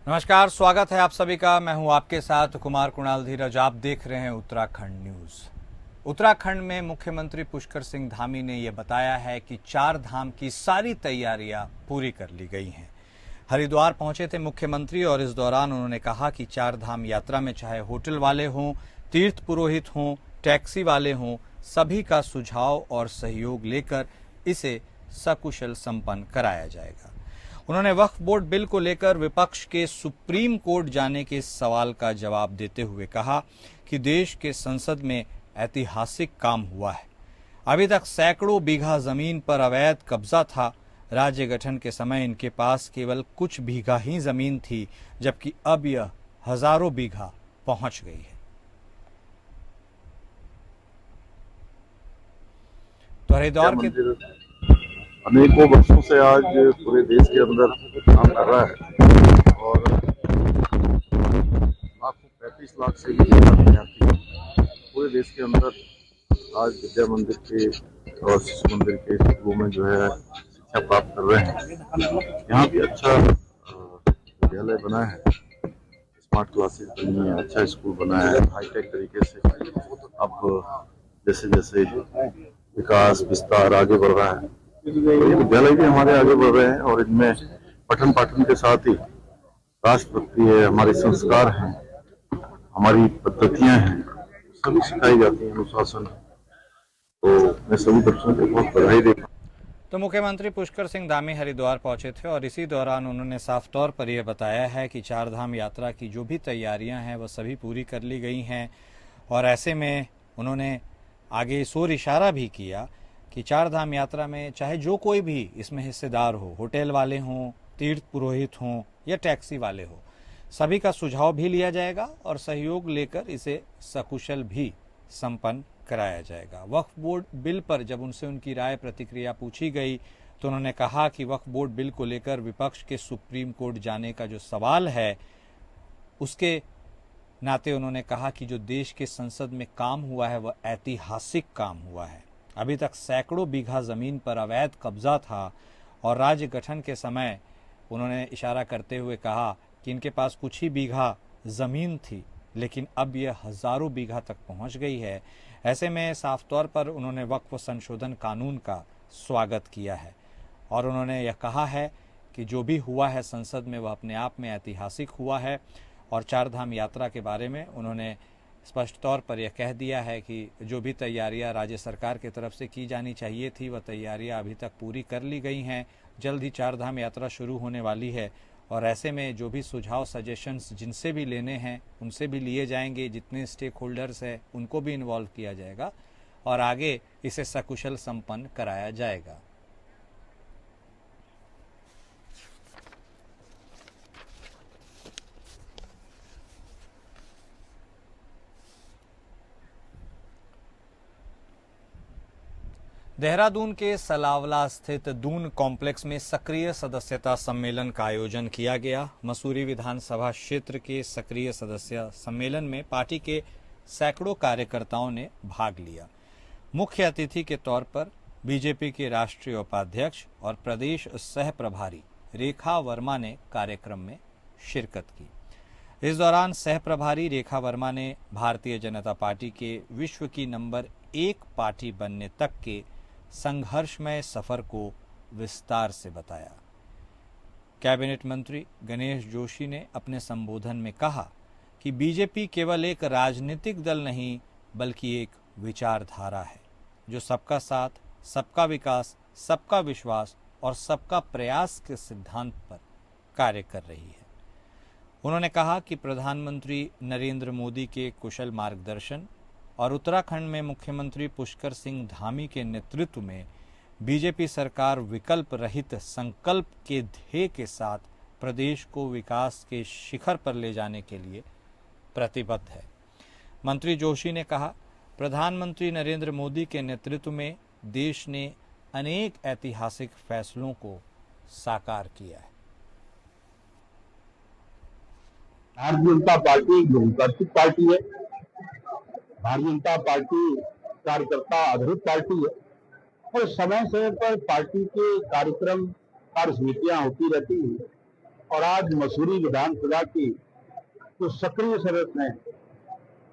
नमस्कार, स्वागत है आप सभी का। मैं हूं आपके साथ कुमार कुणाल धीरज। आप देख रहे हैं उत्तराखंड न्यूज। उत्तराखंड में मुख्यमंत्री पुष्कर सिंह धामी ने यह बताया है कि 4 धाम की सारी तैयारियां पूरी कर ली गई हैं। हरिद्वार पहुंचे थे मुख्यमंत्री और इस दौरान उन्होंने कहा कि 4 धाम यात्रा में चाहे होटल वाले हों, तीर्थ पुरोहित हों, टैक्सी वाले हों, सभी का सुझाव और सहयोग लेकर इसे सकुशल संपन्न कराया जाएगा। उन्होंने वक्फ बोर्ड बिल को लेकर विपक्ष के सुप्रीम कोर्ट जाने के सवाल का जवाब देते हुए कहा कि देश के संसद में ऐतिहासिक काम हुआ है। अभी तक सैकड़ों बीघा जमीन पर अवैध कब्जा था। राज्य गठन के समय इनके पास केवल कुछ बीघा ही जमीन थी, जबकि अब यह हजारों बीघा पहुंच गई है। तो हरिद्वार के अनेकों वर्षों से आज पूरे देश के अंदर काम कर रहा है और 35 लाख से भी ज्यादा विद्यार्थी पूरे देश के अंदर आज विद्या मंदिर के और शिशु मंदिर के स्कूलों में जो है शिक्षा प्राप्त कर रहे हैं। यहाँ भी अच्छा विद्यालय बना है, स्मार्ट क्लासेस बनी है, अच्छा स्कूल बना है हाईटेक तरीके से। अब जैसे जैसे विकास विस्तार आगे बढ़ रहा है, ये विद्यालय भी हमारे आगे बढ़ रहे हैं और इनमें पठन पाठन के साथ ही राष्ट्रभक्ति है, हमारे संस्कार हैं, हमारी पद्धतियां हैं, सभी सिखाई जाती हैं, अनुशासन। तो मैं सभी बच्चों को बहुत बधाई देता हूं। तो मुख्यमंत्री पुष्कर सिंह धामी हरिद्वार पहुंचे थे और इसी दौरान उन्होंने साफ तौर पर यह बताया है कि 4 धाम यात्रा की जो भी तैयारियां हैं वह सभी पूरी कर ली गई हैं। और ऐसे में उन्होंने आगे सोर इशारा भी किया कि 4 धाम यात्रा में चाहे जो कोई भी इसमें हिस्सेदार हो, होटल वाले हों, तीर्थ पुरोहित हों या टैक्सी वाले हो, सभी का सुझाव भी लिया जाएगा और सहयोग लेकर इसे सकुशल भी संपन्न कराया जाएगा। वक्फ बोर्ड बिल पर जब उनसे उनकी राय प्रतिक्रिया पूछी गई तो उन्होंने कहा कि वक्फ बोर्ड बिल को लेकर विपक्ष के सुप्रीम कोर्ट जाने का जो सवाल है उसके नाते उन्होंने कहा कि जो देश के संसद में काम हुआ है वह ऐतिहासिक काम हुआ है। अभी तक सैकड़ों बीघा जमीन पर अवैध कब्जा था और राज्य गठन के समय उन्होंने इशारा करते हुए कहा कि इनके पास कुछ ही बीघा जमीन थी, लेकिन अब यह हजारों बीघा तक पहुंच गई है। ऐसे में साफ तौर पर उन्होंने वक्फ संशोधन कानून का स्वागत किया है और उन्होंने यह कहा है कि जो भी हुआ है संसद में वह अपने आप में ऐतिहासिक हुआ है। और 4 धाम यात्रा के बारे में उन्होंने स्पष्ट तौर पर यह कह दिया है कि जो भी तैयारियां राज्य सरकार की तरफ से की जानी चाहिए थी वह तैयारियां अभी तक पूरी कर ली गई हैं। जल्द ही 4 धाम यात्रा शुरू होने वाली है और ऐसे में जो भी सुझाव सजेशंस जिनसे भी लेने हैं उनसे भी लिए जाएंगे, जितने स्टेक होल्डर्स हैं उनको भी इन्वॉल्व किया जाएगा और आगे इसे सकुशल संपन्न कराया जाएगा। देहरादून के सलावला स्थित दून कॉम्प्लेक्स में सक्रिय सदस्यता सम्मेलन का आयोजन किया गया। मसूरी विधानसभा क्षेत्र के सक्रिय सदस्य सम्मेलन में पार्टी के सैकड़ों कार्यकर्ताओं ने भाग लिया। मुख्य अतिथि के तौर पर बीजेपी के राष्ट्रीय उपाध्यक्ष और प्रदेश सह प्रभारी रेखा वर्मा ने कार्यक्रम में शिरकत की। इस दौरान सह प्रभारी रेखा वर्मा ने भारतीय जनता पार्टी के विश्व की नंबर 1 पार्टी बनने तक के संघर्षमय सफर को विस्तार से बताया। कैबिनेट मंत्री गणेश जोशी ने अपने संबोधन में कहा कि बीजेपी केवल एक राजनीतिक दल नहीं बल्कि एक विचारधारा है जो सबका साथ, सबका विकास, सबका विश्वास और सबका प्रयास के सिद्धांत पर कार्य कर रही है। उन्होंने कहा कि प्रधानमंत्री नरेंद्र मोदी के कुशल मार्गदर्शन और उत्तराखंड में मुख्यमंत्री पुष्कर सिंह धामी के नेतृत्व में बीजेपी सरकार विकल्प रहित संकल्प के ध्येय के साथ प्रदेश को विकास के शिखर पर ले जाने के लिए प्रतिबद्ध है। मंत्री जोशी ने कहा, प्रधानमंत्री नरेंद्र मोदी के नेतृत्व में देश ने अनेक ऐतिहासिक फैसलों को साकार किया है। भारतीय जनता पार्टी एक लोकतांत्रिक पार्टी है। भारतीय जनता पार्टी कार्यकर्ता आधारित पार्टी है और समय समय पर पार्टी के कार्यक्रम कार्य समितियां होती रहती हैं। और आज मसूरी विधानसभा की जो सक्रिय सदस्य हैं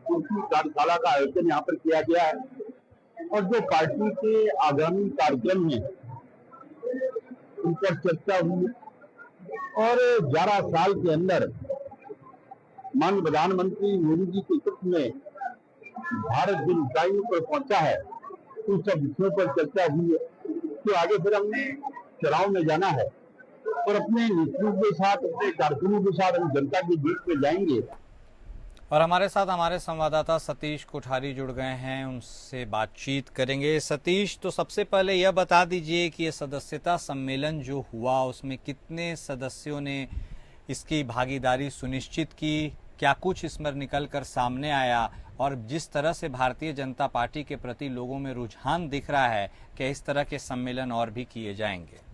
उनकी कार्यशाला का आयोजन यहाँ पर किया गया है और जो पार्टी के आगामी कार्यक्रम हैं उन पर चर्चा हुई और 11 साल के अंदर माननीय प्रधानमंत्री मोदी जी के नेतृत्व में भारत जिन ऊंचाइयों पर पहुंचा है उन सब विषयों पर चर्चा हुई है। तो आगे फिर हमने चुनाव में जाना है और अपने नेतृत्व के साथ अपने कार्यक्रमों के साथ हम जनता के बीच में जाएंगे। और हमारे साथ हमारे संवाददाता सतीश कोठारी जुड़ गए हैं, उनसे बातचीत करेंगे। सतीश, तो सबसे पहले यह बता दीजिए कि ये सदस्यता सम्मेलन जो हुआ उसमें कितने सदस्यों ने इसकी भागीदारी सुनिश्चित की, क्या कुछ इसमें निकल कर सामने आया, और जिस तरह से भारतीय जनता पार्टी के प्रति लोगों में रुझान दिख रहा है, क्या इस तरह के सम्मेलन और भी किए जाएंगे?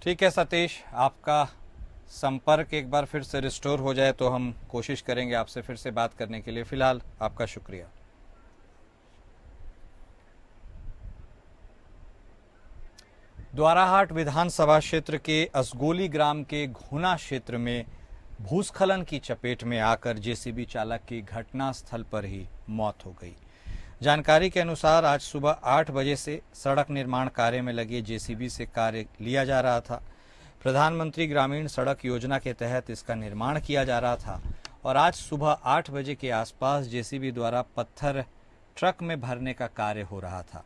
ठीक है सतीश, आपका संपर्क एक बार फिर से रिस्टोर हो जाए तो हम कोशिश करेंगे आपसे फिर से बात करने के लिए। फिलहाल आपका शुक्रिया। द्वाराहाट विधानसभा क्षेत्र के असगोली ग्राम के घुना क्षेत्र में भूस्खलन की चपेट में आकर जेसीबी चालक की घटनास्थल पर ही मौत हो गई। जानकारी के अनुसार आज सुबह 8 बजे से सड़क निर्माण कार्य में लगे जेसीबी से कार्य लिया जा रहा था। प्रधानमंत्री ग्रामीण सड़क योजना के तहत इसका निर्माण किया जा रहा था और आज सुबह 8 बजे के आसपास जेसीबी द्वारा पत्थर ट्रक में भरने का कार्य हो रहा था।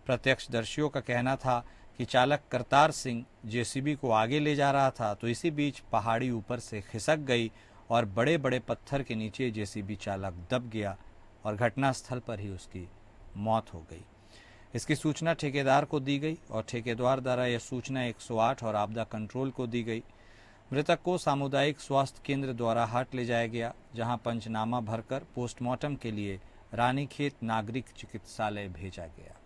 प्रत्यक्षदर्शियों का कहना था कि चालक करतार सिंह जेसीबी को आगे ले जा रहा था तो इसी बीच पहाड़ी ऊपर से खिसक गई और बड़े बड़े पत्थर के नीचे जेसीबी चालक दब गया और घटनास्थल पर ही उसकी मौत हो गई। इसकी सूचना ठेकेदार को दी गई और ठेकेदार द्वारा यह सूचना 108 और आपदा कंट्रोल को दी गई। मृतक को सामुदायिक स्वास्थ्य केंद्र द्वाराहाट ले जाया गया, जहां पंचनामा भरकर पोस्टमार्टम के लिए रानीखेत नागरिक चिकित्सालय भेजा गया।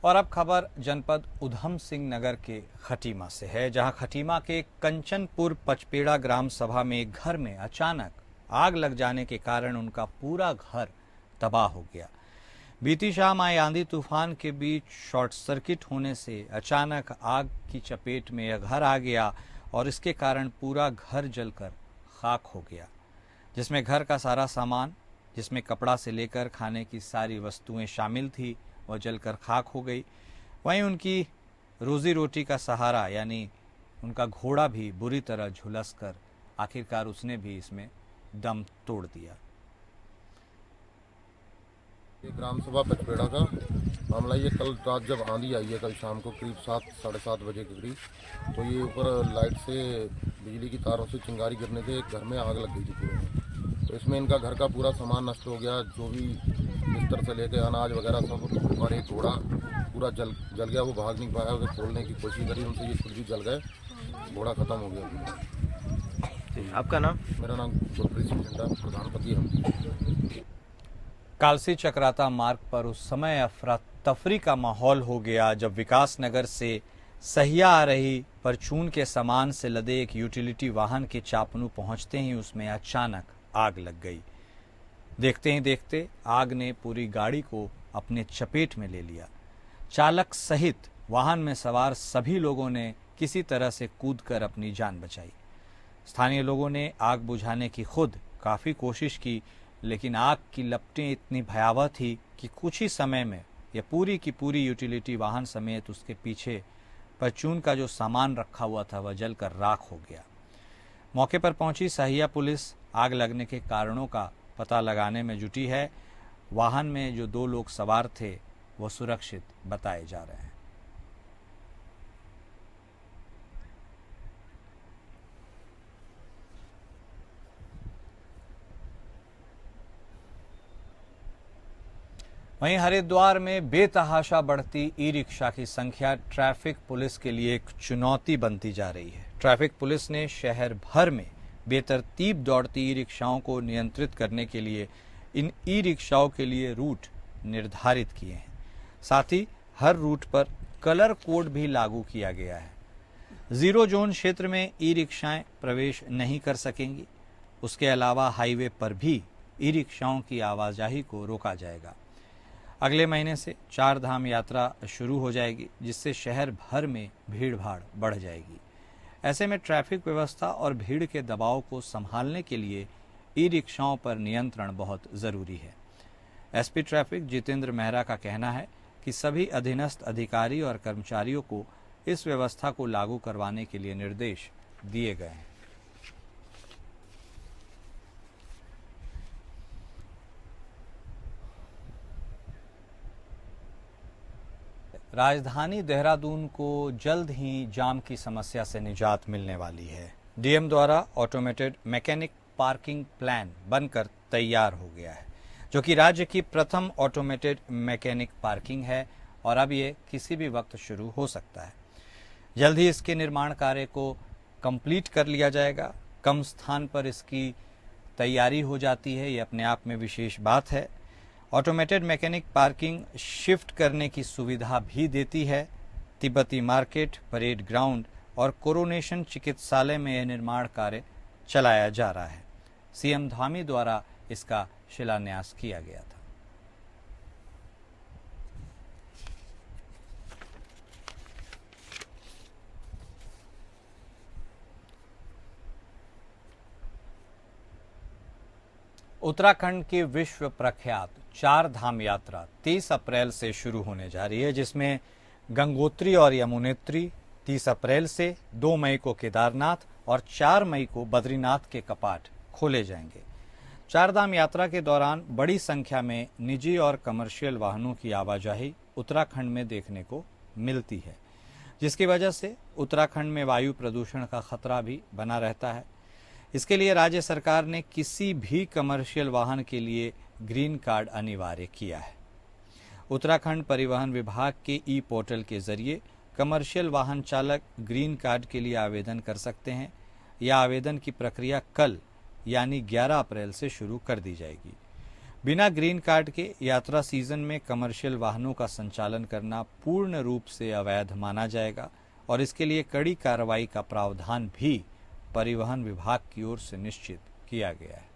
और अब खबर जनपद उधम सिंह नगर के खटीमा से है, जहां खटीमा के कंचनपुर पचपेड़ा ग्राम सभा में एक घर में अचानक आग लग जाने के कारण उनका पूरा घर तबाह हो गया। बीती शाम आए आंधी तूफान के बीच शॉर्ट सर्किट होने से अचानक आग की चपेट में यह घर आ गया और इसके कारण पूरा घर जलकर खाक हो गया, जिसमें घर का सारा सामान, जिसमें कपड़ा से लेकर खाने की सारी वस्तुएं शामिल थी, वह जलकर खाक हो गई। वहीं उनकी रोजी रोटी का सहारा यानी उनका घोड़ा भी बुरी तरह झुलस कर आखिरकार उसने भी इसमें दम तोड़ दिया। ये ग्राम सभा पचपेड़ा का मामला, ये कल रात जब आंधी आई है, कल शाम को करीब 7 साढ़े 7 बजे के करीब, तो ये ऊपर लाइट से बिजली की तारों से चिंगारी गिरने से एक घर में आग लग गई थी पूरे में। तो इसमें इनका घर का पूरा सामान नष्ट हो गया, जो भी बिस्तर से लेकर अनाज वगैरह सब, और एक घोड़ा पूरा जल गया। वो भाग नहीं पाया, उसे खोलने की कोशिश करी, उनसे ये खुद भी जल गए, घोड़ा खत्म हो गया। आपका नाम? मेरा नाम गुरप्रीत सिंह झंडा, प्रधानपति हम। कालसी चक्राता मार्ग पर उस समय अफरा तफरी का माहौल हो गया जब विकास नगर से सहिया आ रही परचून के सामान से लदे एक यूटिलिटी वाहन के चापनू पहुंचते ही उसमें अचानक आग लग गई। देखते ही देखते आग ने पूरी गाड़ी को अपने चपेट में ले लिया। चालक सहित वाहन में सवार सभी लोगों ने किसी तरह से कूदकर अपनी जान बचाई। स्थानीय लोगों ने आग बुझाने की खुद काफ़ी कोशिश की, लेकिन आग की लपटें इतनी भयावह थी कि कुछ ही समय में यह पूरी की पूरी यूटिलिटी वाहन समेत उसके पीछे परचून का जो सामान रखा हुआ था वह जलकर राख हो गया। मौके पर पहुंची सहिया पुलिस आग लगने के कारणों का पता लगाने में जुटी है। वाहन में जो 2 लोग सवार थे वो सुरक्षित बताए जा रहे हैं। वहीं हरिद्वार में बेतहाशा बढ़ती ई रिक्शा की संख्या ट्रैफिक पुलिस के लिए एक चुनौती बनती जा रही है। ट्रैफिक पुलिस ने शहर भर में बेतरतीब दौड़ती ई रिक्शाओं को नियंत्रित करने के लिए इन ई रिक्शाओं के लिए रूट निर्धारित किए हैं। साथ ही हर रूट पर कलर कोड भी लागू किया गया है। जीरो जोन क्षेत्र में ई रिक्शाएं प्रवेश नहीं कर सकेंगी। उसके अलावा हाईवे पर भी ई रिक्शाओं की आवाजाही को रोका जाएगा। अगले महीने से चार धाम यात्रा शुरू हो जाएगी, जिससे शहर भर में भीड़ भाड़ बढ़ जाएगी। ऐसे में ट्रैफिक व्यवस्था और भीड़ के दबाव को संभालने के लिए ई रिक्शाओं पर नियंत्रण बहुत जरूरी है। एसपी ट्रैफिक जितेंद्र मेहरा का कहना है कि सभी अधीनस्थ अधिकारी और कर्मचारियों को इस व्यवस्था को लागू करवाने के लिए निर्देश दिए गए हैं। राजधानी देहरादून को जल्द ही जाम की समस्या से निजात मिलने वाली है। डीएम द्वारा ऑटोमेटेड मैकेनिक पार्किंग प्लान बनकर तैयार हो गया है, जो कि राज्य की प्रथम ऑटोमेटेड मैकेनिक पार्किंग है और अब ये किसी भी वक्त शुरू हो सकता है। जल्द ही इसके निर्माण कार्य को कंप्लीट कर लिया जाएगा। कम स्थान पर इसकी तैयारी हो जाती है, ये अपने आप में विशेष बात है। ऑटोमेटेड मैकेनिक पार्किंग शिफ्ट करने की सुविधा भी देती है। तिब्बती मार्केट, परेड ग्राउंड और कोरोनेशन चिकित्सालय में यह निर्माण कार्य चलाया जा रहा है। सीएम धामी द्वारा इसका शिलान्यास किया गया था। उत्तराखंड की विश्व प्रख्यात चार धाम यात्रा 30 अप्रैल से शुरू होने जा रही है, जिसमें गंगोत्री और यमुनोत्री 30 अप्रैल से, 2 मई को केदारनाथ और 4 मई को बद्रीनाथ के कपाट खोले जाएंगे। चार धाम यात्रा के दौरान बड़ी संख्या में निजी और कमर्शियल वाहनों की आवाजाही उत्तराखंड में देखने को मिलती है, जिसकी वजह से उत्तराखंड में वायु प्रदूषण का खतरा भी बना रहता है। इसके लिए राज्य सरकार ने किसी भी कमर्शियल वाहन के लिए ग्रीन कार्ड अनिवार्य किया है। उत्तराखंड परिवहन विभाग के ई पोर्टल के जरिए कमर्शियल वाहन चालक ग्रीन कार्ड के लिए आवेदन कर सकते हैं। यह आवेदन की प्रक्रिया कल यानी 11 अप्रैल से शुरू कर दी जाएगी। बिना ग्रीन कार्ड के यात्रा सीजन में कमर्शियल वाहनों का संचालन करना पूर्ण रूप से अवैध माना जाएगा और इसके लिए कड़ी कार्रवाई का प्रावधान भी परिवहन विभाग की ओर से निश्चित किया गया है।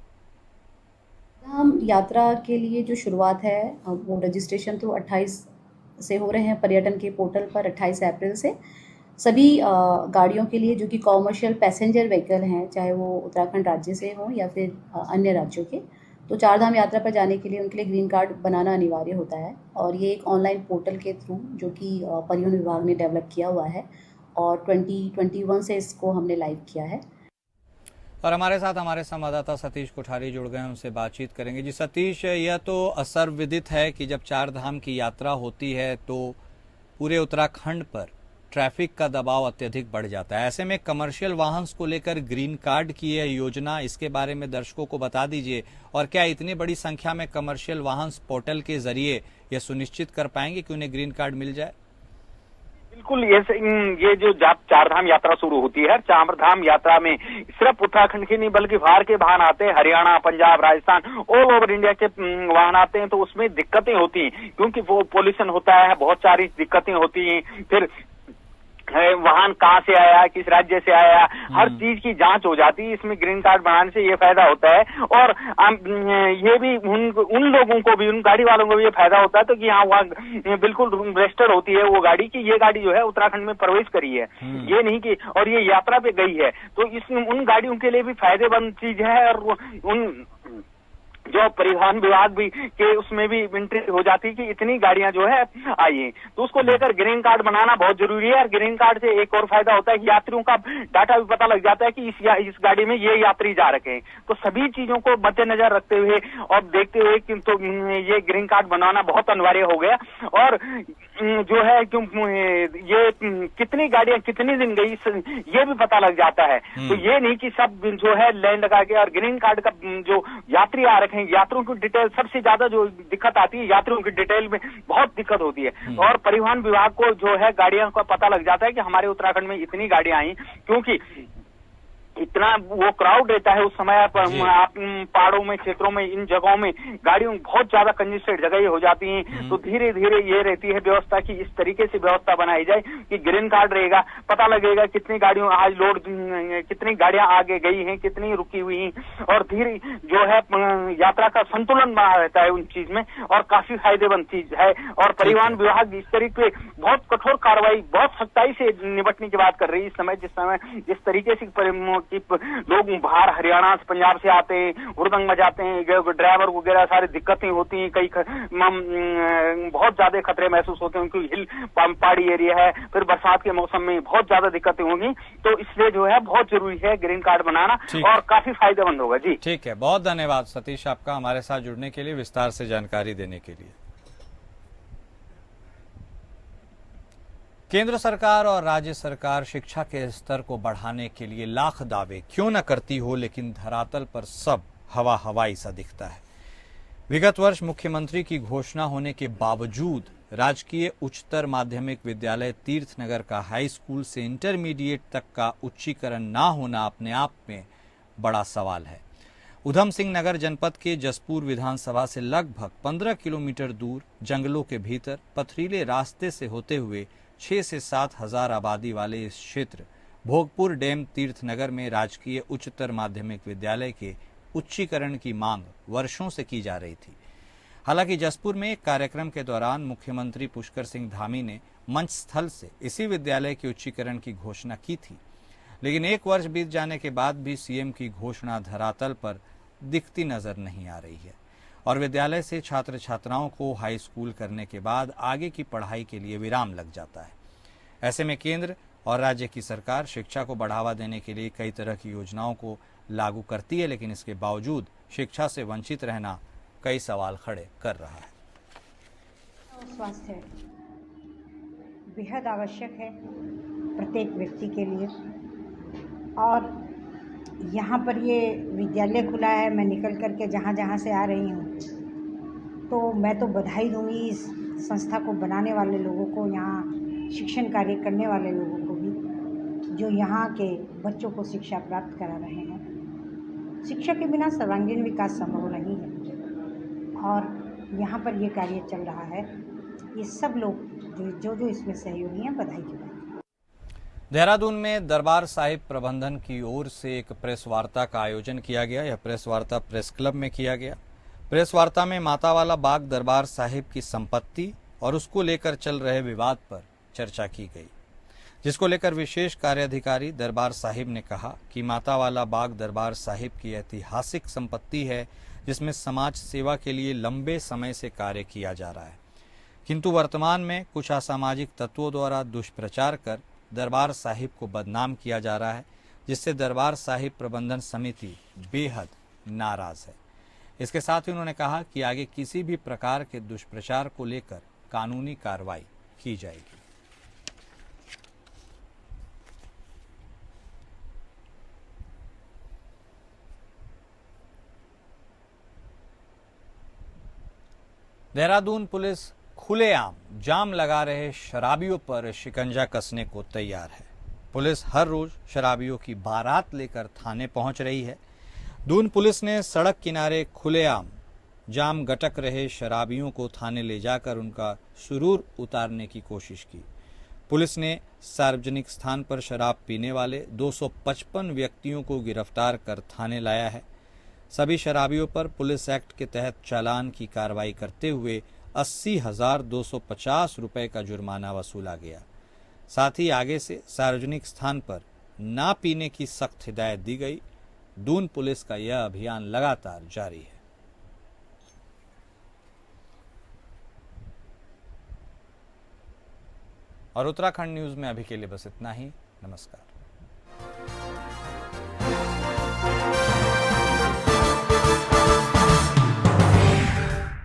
हम यात्रा के लिए जो शुरुआत है वो रजिस्ट्रेशन तो 28 से हो रहे हैं पर्यटन के पोर्टल पर। 28 अप्रैल से सभी गाड़ियों के लिए जो कि कॉमर्शियल पैसेंजर व्हीकल हैं, चाहे वो उत्तराखंड राज्य से हों या फिर अन्य राज्यों के, तो चार धाम यात्रा पर जाने के लिए उनके लिए ग्रीन कार्ड बनाना अनिवार्य होता है। और ये एक ऑनलाइन पोर्टल के थ्रू जो कि परिवहन विभाग ने डेवलप किया हुआ है और 2021 से इसको हमने लाइव किया है। और हमारे साथ हमारे संवाददाता सतीश कोठारी जुड़ गए हैं, उनसे बातचीत करेंगे। जी सतीश, यह तो सर्वविदित है कि जब चार धाम की यात्रा होती है तो पूरे उत्तराखंड पर ट्रैफिक का दबाव अत्यधिक बढ़ जाता है। ऐसे में कमर्शियल वाहन को लेकर ग्रीन कार्ड की यह योजना, इसके बारे में दर्शकों को बता दीजिए। और क्या इतनी बड़ी संख्या में कमर्शियल वाहन पोर्टल के जरिए यह सुनिश्चित कर पाएंगे कि उन्हें ग्रीन कार्ड मिल जाए? बिल्कुल, ये जो चार धाम यात्रा शुरू होती है, चार धाम यात्रा में सिर्फ उत्तराखंड के नहीं बल्कि बाहर के वाहन आते हैं। Haryana, Punjab, Rajasthan, all over India के वाहन आते हैं, तो उसमें दिक्कतें होती हैं क्योंकि वो पोल्यूशन होता है, बहुत सारी दिक्कतें होती हैं। फिर वाहन कहाँ से आया, किस राज्य से आया, हर चीज की जांच हो जाती है। इसमें ग्रीन कार्ड बनाने से ये फायदा होता है और ये भी उन लोगों को भी, उन गाड़ी वालों को भी ये फायदा होता है तो कि यहाँ वहाँ बिल्कुल रजिस्टर्ड होती है वो गाड़ी की ये गाड़ी जो है उत्तराखंड में प्रवेश करी है, ये नहीं कि और ये यात्रा पे गई है। तो इसमें उन गाड़ियों के लिए भी फायदेमंद चीज है और उन जो परिवहन विभाग भी के उसमें भी एंट्री हो जाती है कि इतनी गाड़ियां जो है आई हैं, तो उसको लेकर ग्रीन कार्ड बनाना बहुत जरूरी है। और ग्रीन कार्ड से एक और फायदा होता है कि यात्रियों का डाटा भी पता लग जाता है कि इस गाड़ी में ये यात्री जा रखे हैं। तो सभी चीजों को मद्देनजर रखते हुए और देखते हुए कि तो ये ग्रीन कार्ड बनाना बहुत अनिवार्य हो गया। और जो है क्यों ये कितनी गाड़ियां कितने दिन गई ये भी पता लग जाता है। तो ये नहीं कि सब जो है लाइन लगा के और ग्रीन कार्ड का जो यात्री आ रखे देखें यात्रियों की डिटेल सबसे ज्यादा जो दिक्कत आती है, यात्रियों की डिटेल में बहुत दिक्कत होती है। और परिवहन विभाग को जो है गाड़ियों का पता लग जाता है कि हमारे उत्तराखंड में इतनी गाड़ियां आई, क्योंकि इतना वो क्राउड रहता है उस समय पर। आप पहाड़ों में, क्षेत्रों में, इन जगहों में गाड़ियों बहुत ज्यादा कंजेस्टेड जगह हो जाती हैं। तो धीरे धीरे ये रहती है व्यवस्था की इस तरीके से व्यवस्था बनाई जाए कि ग्रीन कार्ड रहेगा, पता लगेगा कितनी गाड़ियों आज लोड, कितनी गाड़ियां आगे गई हैं, कितनी रुकी हुई हैं, और धीरे जो है यात्रा का संतुलन बना रहता है उन चीज में, और काफी फायदेमंद चीज है। और परिवहन विभाग इस तरीके बहुत कठोर कार्रवाई, बहुत सख्ताई से निपटने की बात कर रही है इस समय। जिस तरीके से कि लोग बाहर हरियाणा से, पंजाब से आते हैं, हुड़दंग मचाते हैं, ड्राइवर वगैरह सारी दिक्कतें होती हैं, कई बहुत ज्यादा खतरे महसूस होते हैं क्योंकि हिल पहाड़ी एरिया है, फिर बरसात के मौसम में बहुत ज्यादा दिक्कतें होंगी। तो इसलिए जो है बहुत जरूरी है ग्रीन कार्ड बनाना, और काफी फायदेमंद होगा। जी ठीक है, बहुत धन्यवाद सतीश आपका हमारे साथ जुड़ने के लिए, विस्तार से जानकारी देने के लिए। केंद्र सरकार और राज्य सरकार शिक्षा के स्तर को बढ़ाने के लिए लाख दावे क्यों न करती हो, लेकिन धरातल पर सब हवा हवाई सा दिखता है। विगत वर्ष मुख्यमंत्री की घोषणा होने के बावजूद राजकीय उच्चतर माध्यमिक विद्यालय तीर्थनगर का हाई स्कूल से इंटरमीडिएट तक का उच्चीकरण ना होना अपने आप में बड़ा सवाल है। उधम सिंह नगर जनपद के जसपुर विधानसभा से लगभग 15 किलोमीटर दूर जंगलों के भीतर पथरीले रास्ते से होते हुए 6 से 7 हजार आबादी वाले इस क्षेत्र भोगपुर डैम तीर्थनगर में राजकीय उच्चतर माध्यमिक विद्यालय के उच्चीकरण की मांग वर्षों से की जा रही थी। हालांकि जसपुर में एक कार्यक्रम के दौरान मुख्यमंत्री पुष्कर सिंह धामी ने मंच स्थल से इसी विद्यालय के उच्चीकरण की घोषणा की थी, लेकिन एक वर्ष बीत जाने के बाद भी सीएम की घोषणा धरातल पर दिखती नजर नहीं आ रही है और विद्यालय से छात्र छात्राओं को हाई स्कूल करने के बाद आगे की पढ़ाई के लिए विराम लग जाता है। ऐसे में केंद्र और राज्य की सरकार शिक्षा को बढ़ावा देने के लिए कई तरह की योजनाओं को लागू करती है, लेकिन इसके बावजूद शिक्षा से वंचित रहना कई सवाल खड़े कर रहा है। स्वास्थ्य बेहद आवश्यक है प्रत्येक व्यक्ति के लिए, और यहाँ पर ये विद्यालय खुला है। मैं निकल कर के जहाँ से आ रही हूँ, तो मैं तो बधाई दूंगी इस संस्था को बनाने वाले लोगों को, यहाँ शिक्षण कार्य करने वाले लोगों को भी, जो यहाँ के बच्चों को शिक्षा प्राप्त करा रहे हैं। शिक्षा के बिना सर्वांगीण विकास संभव नहीं है, और यहाँ पर ये कार्य चल रहा है। ये सब लोग जो इसमें सहयोगी हैं, बधाई की बात। देहरादून में दरबार साहिब प्रबंधन की ओर से एक प्रेस वार्ता का आयोजन किया गया। यह प्रेस वार्ता प्रेस क्लब में किया गया। प्रेस वार्ता में मातावाला बाग दरबार साहिब की संपत्ति और उसको लेकर चल रहे विवाद पर चर्चा की गई, जिसको लेकर विशेष कार्याधिकारी दरबार साहिब ने कहा कि मातावाला बाग दरबार साहिब की ऐतिहासिक संपत्ति है, जिसमें समाज सेवा के लिए लंबे समय से कार्य किया जा रहा है, किंतु वर्तमान में कुछ असामाजिक तत्वों द्वारा दुष्प्रचार कर दरबार साहिब को बदनाम किया जा रहा है, जिससे दरबार साहिब प्रबंधन समिति बेहद नाराज है। इसके साथ ही उन्होंने कहा कि आगे किसी भी प्रकार के दुष्प्रचार को लेकर कानूनी कार्रवाई की जाएगी। देहरादून पुलिस खुलेआम जाम लगा रहे शराबियों पर शिकंजा कसने को तैयार है। पुलिस हर रोज शराबियों की बारात लेकर थाने पहुंच रही है। दून पुलिस ने सड़क किनारे खुलेआम जाम गटक रहे शराबियों को थाने ले जाकर उनका सुरूर उतारने की कोशिश की। पुलिस ने सार्वजनिक स्थान पर शराब पीने वाले 255 व्यक्तियों को गिरफ्तार कर थाने लाया है। सभी शराबियों पर पुलिस एक्ट के तहत चालान की कार्रवाई करते हुए 80,250 रुपए का जुर्माना वसूला गया। साथ ही आगे से सार्वजनिक स्थान पर ना पीने की सख्त हिदायत दी गई। दून पुलिस का यह अभियान लगातार जारी है। और उत्तराखंड न्यूज में अभी के लिए बस इतना ही। नमस्कार।